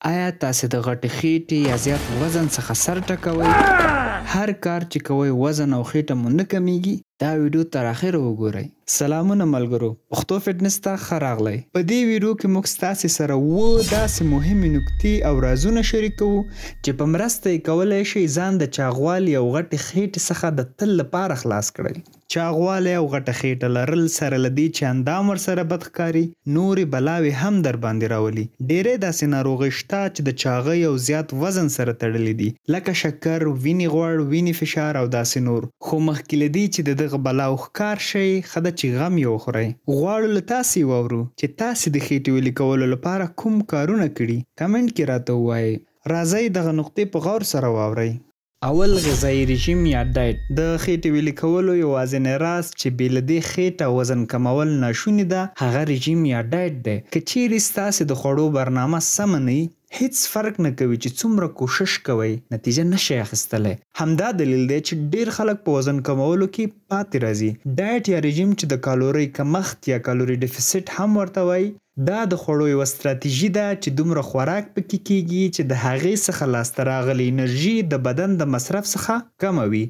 آیا تاسې د غټې خېټې یا زیات وزن څخه سر ټکوئ؟ هر کار چې کوئ وزن او خېټه مو نه کمیږي؟ دا ویډیو تر اخره وګورئ. سلامونه ملګرو، پښتو فټنس ته ښه راغلی. په دې ویډیو کې موږ ستاسې سره 7 داسې مهمې نکتې او رازونه شریکوو چې په مرسته یې کولی شئ ځان د چاغوالي او غټې خېټې څخه د تل لپاره خلاص کړئ. چاغوالی او غټه خېټه لرل سره له دې چې اندام ورسره بد ښکاري، نورې بلاوې هم در باندې راولي. ډېری داسې ناروغۍ شته چې د چاغۍ او زیات وزن سره تړلې دي، لکه شکر، وینې غوړ، وینې فشار او داسې نور. خو مخکې له دې چې د دغه بلاو ښکار شئ، ښه ده چې غم یې وخورئ. غواړو له تاسې واورو چې تاسې د خېټې ویلي کولو لپاره کوم کارونه کړي. کمنټ کې راته ووایئ. راځئ دغه نقطې په غور سره واورئ. اول غذایی رژیم یا ډایټ. د خېټې ویلي کولو یوازینی راز چې بې له دې خېټه وزن کمول ناشونې ده، هغه رژیم یا ډایټ دی. که چیرې ستاسې د خوړو برنامه سمه نه وي، هیڅ فرق نه کوي چې څومره کوشش کوئ، نتیجه نشئ اخیستلی. همدا دلیل دی چې ډېر خلک په وزن کمولو کې پاتې راځي. ډایټ یا رژیم چې د کالورۍ کمښت یا کالوري ډیفیسټ هم ورته وایي، دا د خوړو یوه ستراتیژي ده چې دومره خوراک پکې کیږي چې د هغې څخه لاسته راغلې انرژي د بدن د مصرف څخه کمه وي.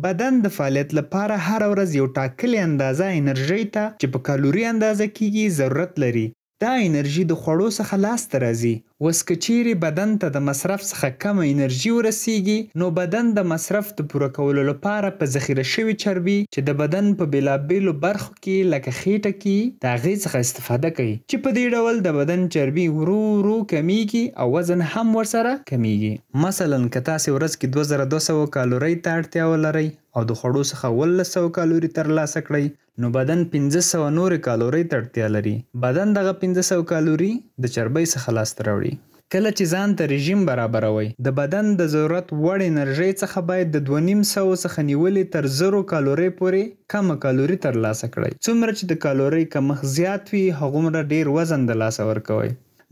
بدن د فعالیت لپاره هره ورځ یو ټاکلې اندازه انرژۍ ته چې په کالوري اندازه کیږي ضرورت لري. دا انرژي د خوړو څخه لاسته راځي. اوس که چیرې بدن ته د مصرف څخه کمه انرژي ورسیږي، نو بدن د مصرف د پوره کولو لپاره په ذخیره شوي چربي چې د بدن په بېلابېلو برخو کې لکه خېټه کې د هغې څخه استفاده کوي، چې په دې ډول د بدن چربي ورو ورو کمیږي او وزن هم ورسره کمیږي. مثلا که تاسې ورځ کې 2200 کالورۍ ته اړتیا ولرئ او د خوړو څخه 1700 کالوري ترلاسه کړئ، نو بدن 1500 نورې کالورۍ ته اړتیا لري. بدن دغه 1500 کالوري د چربۍ څخه لاسته راوړي. کله چې ځان ته رژیم برابروئ، د بدن د ضرورت وړ انرژۍ څخه باید د 2500 څخه نیولې تر 0 کالورۍ پورې کمه کالوري ترلاسه کړئ. څومره چې د کالورۍ کمښت زیات وي، هغومره ډېر وزن د لاسه ورکوئ.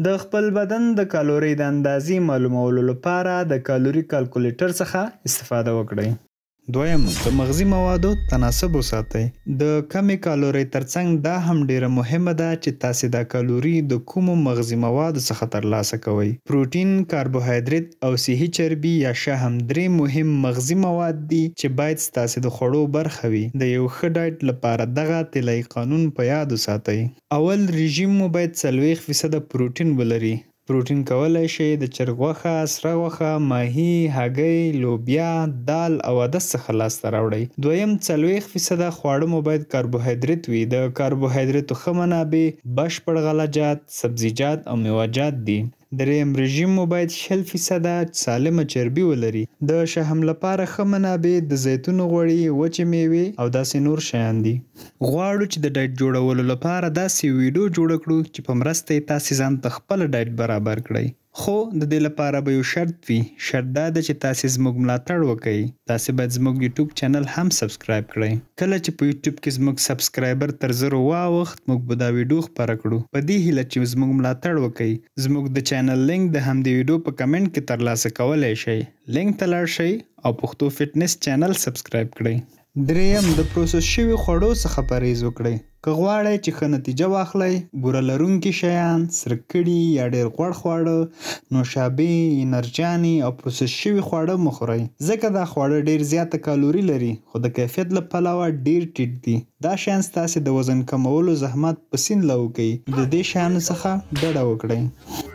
د خپل بدن د کالورۍ د اندازې معلومولو لپاره د کالوري کالکولیټر څخه استفاده وکړئ. دویم، د مغذي موادو تناسب وساتئ. د کمې کالورۍ ترڅنګ دا هم ډیره مهمه ده چې تاسې دا کالوري د کومو مغذي موادو څخه ترلاسه کوئ. پروټین، کاربوهایدریت او صحي چربي یا شحم 3 مهم مغذي مواد دي چې باید ستاسې د خوړو برخه وي. د یو ښه ډایټ لپاره دغه طلایي قانون په یاد وساتئ. اول رژیم مو باید 40% پروټین ولري. پروټین کولی شئ د چرګ غوښه، سره غوښه، ماهي، هګۍ، لوبیا، دال او عدس څخه لاسته راوړئ. دویم 40% خواړه مو باید کاربوهایدریت وي. د کاربوهایدریتو ښه منابع بشپړ غلجات، سبزیجات او میوه‌جات دي. دریم رژیم مو باید 60% سالمه چربي ولري. د شحم لپاره ښه منابع د زیتون غوړي، وچې میوې او داسې نور شیان دي. غواړو چې د ډایټ جوړولو لپاره داسې ویډیو جوړه کړو چې په مرسته یې تاسې ځان ته خپل ډایټ برابر کړئ. خو د دې لپاره به یو شرط وي. شرط دا ده چې تاسې زموږ ملاتړ وکړئ. تاسې باید زموږ یوټیوب چینل هم سبسکرایب کړئ. کله چې په یوټیوب کې زموږ سبسکرایبر تر 0 واوښت، موږ به دا ویډیو خپره کړو. په دې هیله چې زموږ ملاتړ وکړئ. زموږ د چینل لینک د همدې ویډیو په کمنټ کې ترلاسه کولی شئ. لینک ته لاړ شئ او پښتو فټنس چینل سبسکرایب کړئ. دریم، د پروسس شوي خوړو څخه پرهیز وکړئ. که غواړئ چې ښه نتیجه واخلئ، بوره لرونکي شیان، سره کړي یا ډېر غوړ خواړه، نوشابې، انرجانې او پروسس شوي خواړه مه خورئ، ځکه دا خواړه ډېر زیاته کالوري لري خو د کیفیت له پلوه ډېر ټیټ دي. دا شیان ستاسې د وزن کمولو زحمت په سیند لو کوي. د دې شیانو څخه ډډه وکړئ.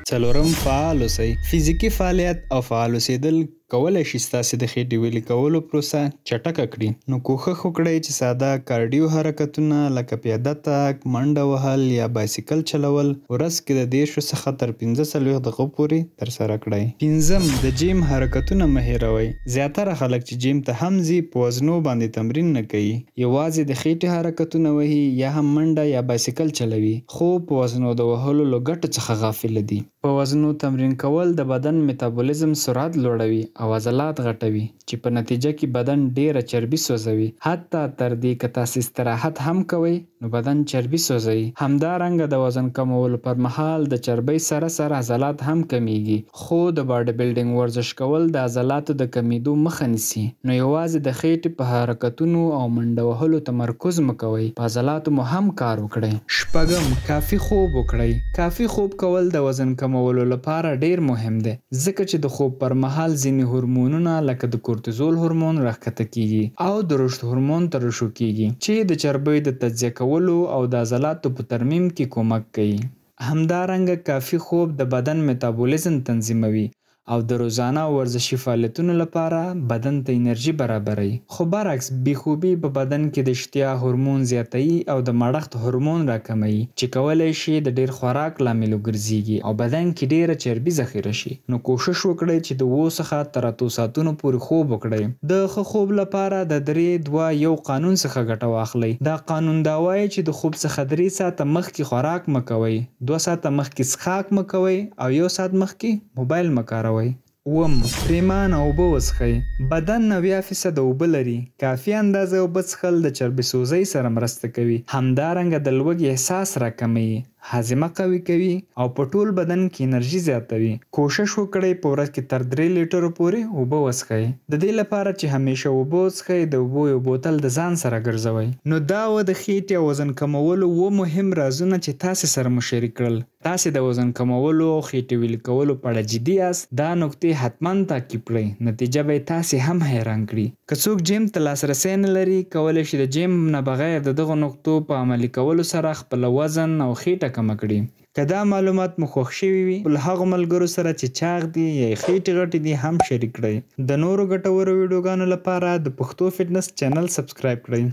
څلورم، فعال اوسئ. فزیکي فعالیت او فعال اوسېدل کولی شي ستاسې د خېټې ویلي کولو پروسه چټکه کړي. نو کوښښ وکړئ چې ساده کارډیو حرکتونه لکه پیاده تګ، منډه وهل یا بایسکل چلول ورځ کې د 10 څخه تر 45 دقیقو پورې ترسره کړئ. پنځم، د جیم حرکتونه مه هېروئ. زیاتره خلک چې جیم ته هم ځي، په وزنو باندې تمرین نه کوي. یوازې د خېټې حرکتونه وهي یا هم منډه یا بایسکل چلوي، خو په وزنو د وهلو له ګټو څخه غافل دي. په وزنو تمرین کول د بدن میتابولیزم سرعت لوړوي او عضلات غټوي، چې په نتیجه کې بدن ډیره چربي سوځوي. حتی تر دې که تاسې استراحت هم کوئ، نو بدن چربي سوځوي. همدارنګه د وزن کمولو پر مهال د چربۍ سره سره عضلات هم کمیږي. خو د باډي بلډینګ ورزش کول د عضلاتو د کمیدو مخه نیسي. نو یوازې د خېټې په حرکتونو او منډه وهلو تمرکز مه کوئ، په عضلاتو مو هم کار وکړئ. شپږم، کافي خوب وکړئ. کافي خوب کول د وزن کمولو لپاره ډیر مهم دی ځکه چې د خوب پر مهال ځینې هورمونونه لکه د کورتیزول هورمون راښکته کیږي او د رشد هورمون ترشح کیږي چې د چربیو د تجزیه کولو او د عضلاتو په ترمیم کې کومک کوي. همدارنګه کافي خوب د بدن میتابولیزم تنظیموي او د روزانه ورزشي فعالیتونو لپاره بدن ته انرژي برابروي. خو برعکس بیخوبي په بدن کې د اشتها هورمون زیاتوي او د مړښت هورمون راکموي چې کولی شي د ډیر خوراک لامل وګرځيږي او بدن کې ډیره چربي ذخیره شي. نو کوشش وکړئ چې د 7 څخه تر 8 ساعتونو پورې خوب وکړئ. د ښه خوب لپاره د 3-2-1 قانون څخه ګټه واخلئ. دا قانون دا وایي چې د خوب څخه 3 ساعته مخکې خوراک مه کوئ، 2 ساعته مخکې څښاک مه کوئ او 1 ساعت مخکې موبایل مه کاروئ. پریمانه اوبه وڅښئ. بدن 90% اوبه لري. کافي اندازه اوبه څښل د چربي سوزۍ سره مرسته کوي. همدارنګه د لوږې احساس راکموي، هاضمه قوي کوي او په ټول بدن کې انرژي زیاتوي. کوشش وکړئ په ورځ کې تر 3 لیټرو پورې اوبه وڅښئ. د دې لپاره چې همیشه اوبه وڅښئ د اوبو یو بوتل د ځان سره ګرځوئ. نو دا و د خېټې او وزن کمولو 7 مهم رازونه چې تاسې سره مو شریک کړل. تاسې د وزن کمولو او خېټې ویلي کولو په اړه جدي یاست. دا نکتې حتما تعقیب کړئ. نتیجه به تاسې هم حیران کړي. که څوک جیم ته لاسرسی نه لري کولی شي د جیم نه بغیر د دغو نکتو په عملي کولو سره خپل وزن او خېټه کمه کړي. که دا معلومات مو خوښ شوي وي له هغو ملګرو سره چې چاغ دي یا خېټې غټې دي هم شریک کړئ. د نورو ګټورو ویډیوګانو لپاره د پښتو فټنس چینل سبسکرایب کړئ.